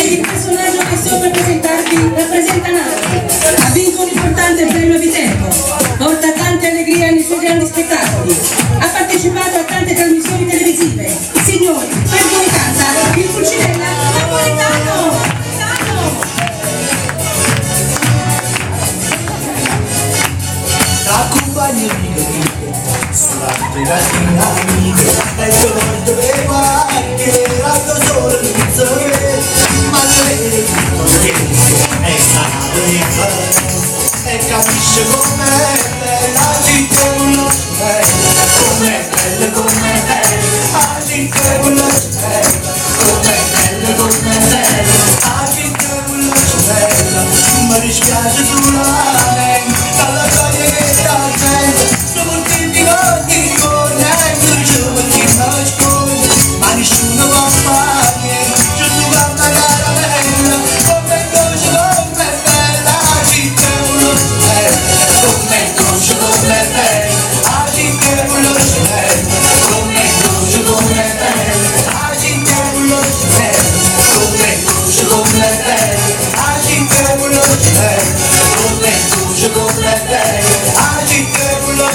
Il personaggio che sto per presentarvi rappresenta Napoli, ha vinto un importante premio Viterbo, porta tante allegrie nei suoi grandi spettacoli, ha partecipato a tante trasmissioni televisive. Signori, per voi canta il Pulcinella Napoletano! Accompagnami sulla terrazzina amiche, e io non dovevo anche altro solo l'inizio, ma lei non è stata mia, e capisce com'è bella, ci devono com'è bella, com'è bella, ci devono com'è bella, com'è bella, ci devono bella, mi dispiace solamente dalla gioia che sta facendo, sono tutti così correndo, giorni nascondi, ma nessuno può fare, giusto quanta caramella, come dolce, come bella, ci devono come dolce, come bella, ci devono come dolce, come bella, ci devono come dolce, come bella, ci devono come dolce, come bella, ci devono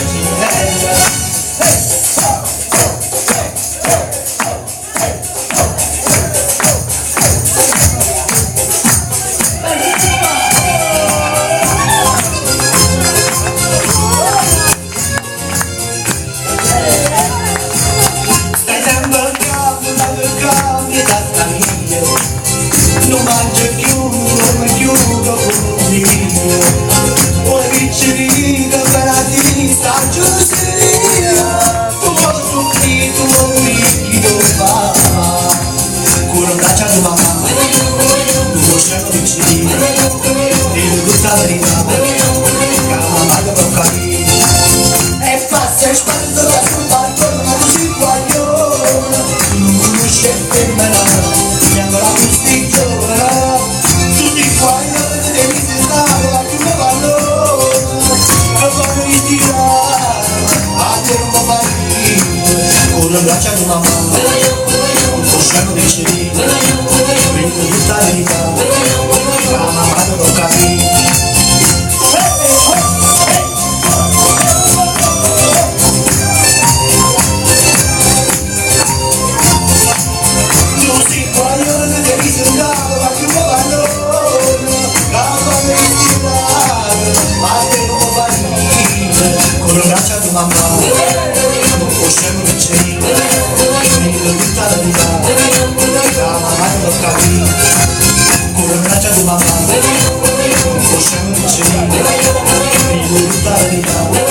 stai sempre cambio da famiglia, non mangio più, non mi chiudo con mio, vuoi vincere per la vita giusteria, tu vuoi soffrire, tu vuoi chi fa, con un braccio di mamma, tu vuoi certo vincere, e non tutta la verità, che la madre può capire, e passa e spazio da sul balcone, ma così guaglione, non conosce per me mi ancora questi giorni, tutti guaglioni devi stare, ma tu mi valore, non voglio ritirare, a te non mi fa ridere, con un braccio di mamma, un cosciano di cerino, prendo tutta la verità, che la mamma non capire. Con un braccio di mamma, non possiamo vincere, venire tutta la vita, la mamma non capire. Con un braccio di mamma, non possiamo vincere, venire tutta la vita.